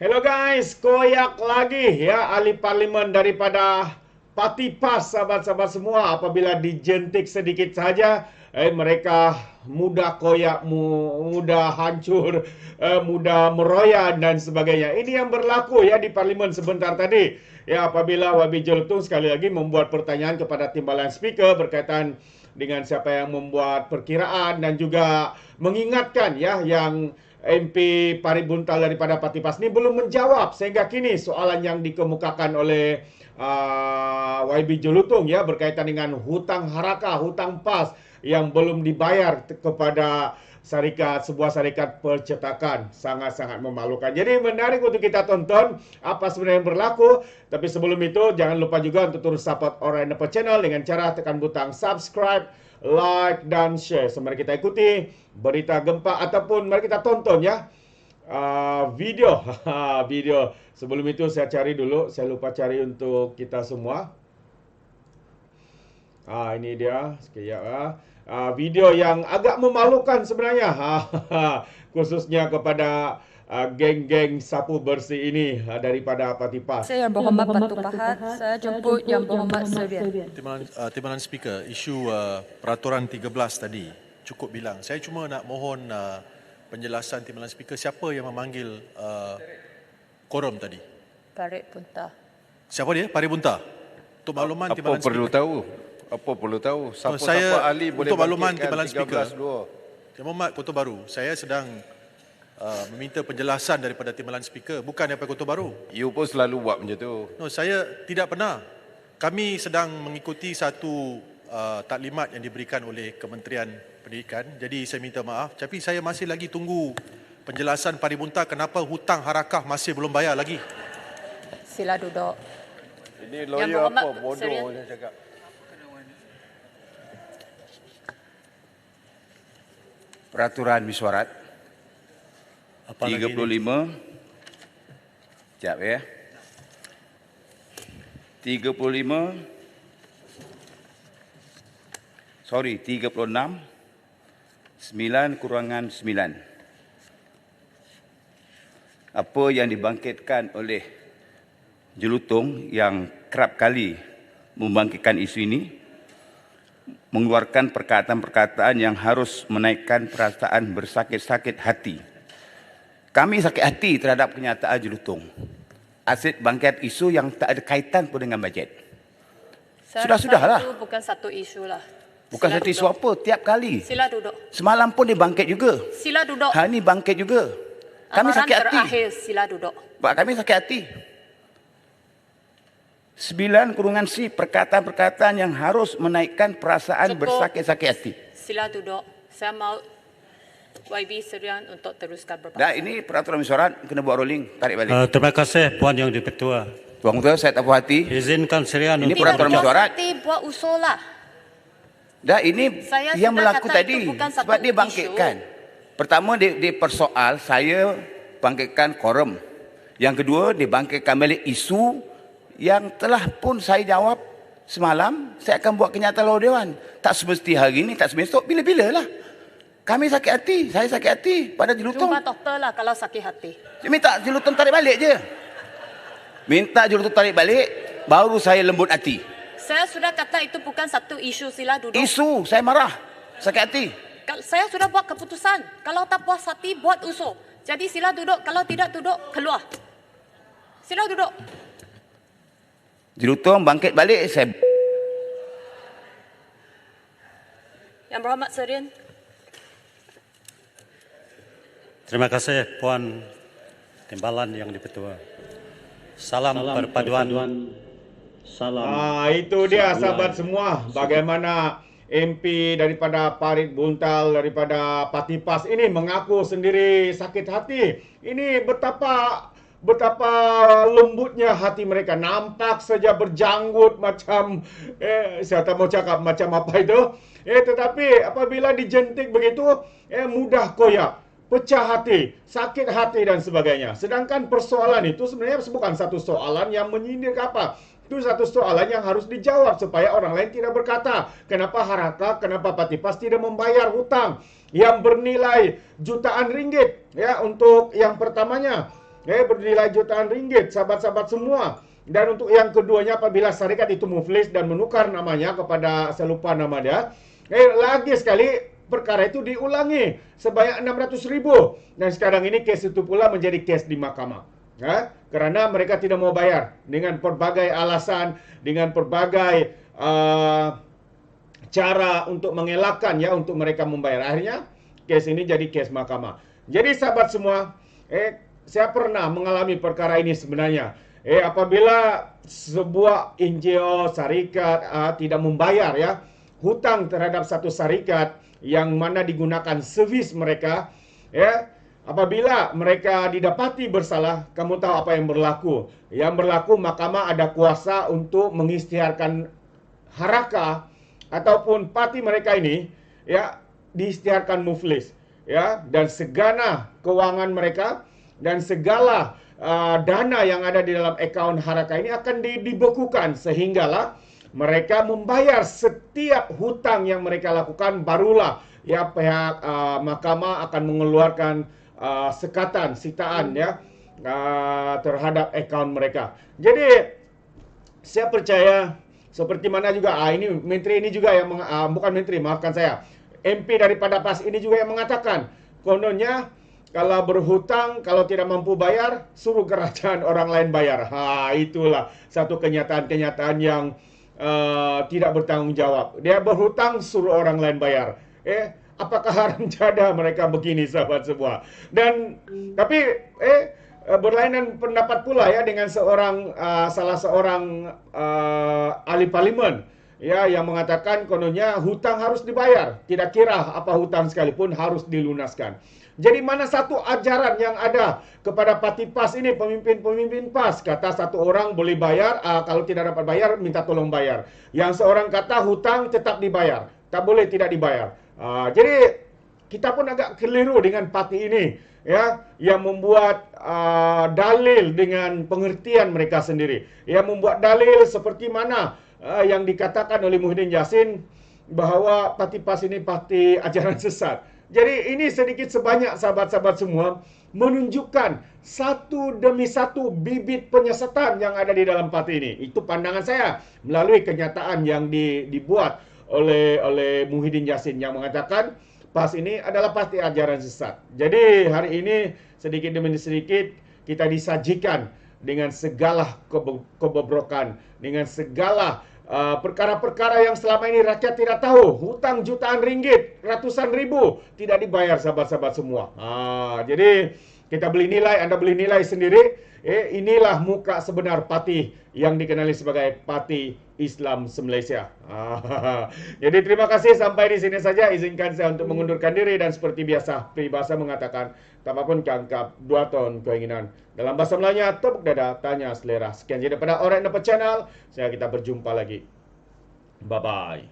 Hello guys, koyak lagi ya ahli parlimen daripada Parti PAS, sahabat-sahabat semua. Apabila dijentik sedikit saja, mereka mudah koyak, mudah hancur, mudah meroyan dan sebagainya. Ini yang berlaku ya di parlimen sebentar tadi. Ya, apabila Wabi Jelutong sekali lagi membuat pertanyaan kepada Timbalan Speaker berkaitan dengan siapa yang membuat perkiraan dan juga mengingatkan ya yang MP Parit Buntal daripada Parti PAS ini belum menjawab sehingga kini soalan yang dikemukakan oleh YB Jelutong ya berkaitan dengan hutang haraka, hutang PAS yang belum dibayar kepada sebuah syarikat percetakan. Sangat-sangat memalukan. Jadi menarik untuk kita tonton apa sebenarnya yang berlaku. Tapi sebelum itu jangan lupa juga untuk terus support Alright Nepal Channel dengan cara tekan butang subscribe, like dan share. So, mari kita ikuti berita gempa ataupun mari kita tonton ya video. Video. Sebelum itu saya cari dulu, saya lupa cari untuk kita semua. Ini dia, sekejap ya. Video yang agak memalukan sebenarnya. Khususnya kepada geng-geng sapu bersih ini daripada Parti PAS. Saya Yang Berhormat Batu Pahat, saya jemput Yang Berhormat Serian. Timbalan Speaker, isu peraturan 13 tadi cukup bilang. Saya cuma nak mohon penjelasan Timbalan Speaker siapa yang memanggil quorum tadi. Parit Buntal. Siapa dia? Parit Buntal. Untuk makluman Timbalan Speaker. Apa perlu tahu? Saya, ahli boleh untuk makluman bangkitkan Timbalan Speaker. 13.2. Yang Berhormat Kota Baru, saya sedang meminta penjelasan daripada Timbalan Speaker, bukan daripada Kota Baru. You pun selalu buat macam tu. No, saya tidak pernah. Kami sedang mengikuti satu taklimat yang diberikan oleh Kementerian Pendidikan. Jadi saya minta maaf. Tapi saya masih lagi tunggu penjelasan Parit Buntal kenapa hutang harakah masih belum bayar lagi. Sila duduk. Ini Yang lawyer Berhormat apa? Bodoh Serian. dia cakap. Peraturan mesyuarat Apa lagi 35. Sekejap ya. 35. Sorry, 36. 9/9. Apa yang dibangkitkan oleh Jelutong yang kerap kali membangkitkan isu ini, mengeluarkan perkataan-perkataan yang harus menaikkan perasaan bersakit-sakit hati. Kami sakit hati terhadap kenyataan Jelutong. Asyik bangkit isu yang tak ada kaitan pun dengan bajet. Sudah-sudahlah. Itu bukan satu isu lah. Bukan Sila satu isu duduk. apa, tiap kali. Sila duduk. Semalam pun dia bangkit juga. Sila duduk. Hari ini bangkit juga. Kami Amaran sakit hati. terakhir, sila duduk. Pak, kami sakit hati. 9/C perkataan-perkataan yang harus menaikkan perasaan Cukup. bersakit-sakit hati. Sila duduk. Saya mau YB Serian untuk teruskan berbahasa. Dah, ini peraturan mesyuarat kena buat rolling, tarik balik. Terima kasih Puan Yang Di-Pertua. Tuan Ketua, saya tak puas hati. Izinkan Serian Ini untuk peraturan Tidak mesyuarat. berhenti buat usul lah. Dah, ini Saya yang sudah berlaku kata tadi. itu bukan satu Sebab dia isu. bangkitkan. Pertama, dia persoal, saya bangkitkan quorum. Yang kedua, dia bangkitkan balik isu yang telah pun saya jawab semalam. Saya akan buat kenyataan lalu dewan. Tak semesti hari ini, tak semesti esok, bila-bila lah. Kami sakit hati, saya sakit hati pada Jelutong. Jumpa doktor lah kalau sakit hati. Saya minta Jelutong tarik balik je. Minta Jelutong tarik balik, baru saya lembut hati. Saya sudah kata itu bukan satu isu, sila duduk. Isu, saya marah, sakit hati. Saya sudah buat keputusan. Kalau tak puas hati, buat usul. Jadi sila duduk. Kalau tidak duduk, keluar. Sila duduk. Jelutong bangkit balik, saya... Yang Berhormat Serian. Terima kasih Puan Timbalan Yang Di-Pertua. Salam perpaduan. Salam. Itu dia sahabat semua. Bagaimana MP daripada Parit Buntal daripada Parti PAS ini mengaku sendiri sakit hati. Ini betapa lembutnya hati mereka. Nampak saja berjanggut macam saya tak mau cakap macam apa itu. Tetapi apabila dijentik begitu mudah koyak, pecah hati, sakit hati dan sebagainya. Sedangkan persoalan itu sebenarnya bukan satu soalan yang menyindir ke apa. Itu satu soalan yang harus dijawab supaya orang lain tidak berkata, kenapa Haraka, kenapa Parti PAS tidak membayar hutang yang bernilai jutaan ringgit ya untuk yang pertamanya. bernilai jutaan ringgit, sahabat-sahabat semua. Dan untuk yang keduanya, apabila syarikat itu muflis dan menukar namanya kepada, saya lupa nama dia, lagi sekali perkara itu diulangi sebanyak 600,000. Dan sekarang ini kes itu pula menjadi kes di mahkamah. Kerana mereka tidak mau bayar dengan pelbagai alasan, dengan pelbagai cara untuk mengelakkan untuk mereka membayar. Akhirnya kes ini jadi kes mahkamah. Jadi sahabat semua, saya pernah mengalami perkara ini sebenarnya. Apabila sebuah NGO syarikat tidak membayar hutang terhadap satu syarikat yang mana digunakan servis mereka, apabila mereka didapati bersalah, kamu tahu apa yang berlaku? Yang berlaku, mahkamah ada kuasa untuk mengisytiharkan harakah ataupun parti mereka ini diisytiharkan muflis, dan segala kewangan mereka dan segala dana yang ada di dalam akaun harakah ini akan dibekukan, sehinggalah mereka membayar setiap hutang yang mereka lakukan. Barulah pihak mahkamah akan mengeluarkan sekatan, sitaan terhadap akaun mereka. Jadi saya percaya seperti mana juga ini menteri ini juga yang bukan menteri, maafkan saya, MP daripada PAS ini juga yang mengatakan kononnya kalau berhutang, kalau tidak mampu bayar, suruh kerajaan orang lain bayar. Itulah satu kenyataan-kenyataan yang tidak bertanggung jawab. Dia berhutang, suruh orang lain bayar. Apakah haram jadah mereka begini, sahabat semua? Dan tapi berlainan pendapat pula dengan salah seorang ahli parlimen yang mengatakan kononnya hutang harus dibayar. Tidak kira apa hutang sekalipun harus dilunaskan. Jadi mana satu ajaran yang ada kepada parti PAS ini, pemimpin-pemimpin PAS? Kata satu orang boleh bayar, kalau tidak dapat bayar, minta tolong bayar. Yang seorang kata hutang tetap dibayar, tak boleh tidak dibayar. Jadi kita pun agak keliru dengan parti ini, yang membuat dalil dengan pengertian mereka sendiri. Yang membuat dalil seperti mana yang dikatakan oleh Muhyiddin Yassin bahawa parti PAS ini parti ajaran sesat. Jadi ini sedikit sebanyak sahabat-sahabat semua menunjukkan satu demi satu bibit penyesatan yang ada di dalam parti ini. Itu pandangan saya melalui kenyataan yang dibuat oleh Muhyiddin Yassin yang mengatakan PAS ini adalah parti ajaran sesat. Jadi hari ini sedikit demi sedikit kita disajikan dengan segala kebobrokan, dengan segala perkara-perkara yang selama ini rakyat tidak tahu. Hutang jutaan ringgit, ratusan ribu tidak dibayar, sahabat-sahabat semua. Jadi kita beli nilai, Anda beli nilai sendiri. Inilah muka sebenar parti yang dikenali sebagai Parti Islam se-Malaysia. Jadi terima kasih, sampai di sini saja. Izinkan saya untuk mengundurkan diri, dan seperti biasa peribahasa mengatakan apapun kangkap 2 ton keinginan. Dalam bahasa Melayunya, tepuk dada, tanya selera. Sekian jadi daripada Alright Nampak Channel. Kita berjumpa lagi. Bye-bye.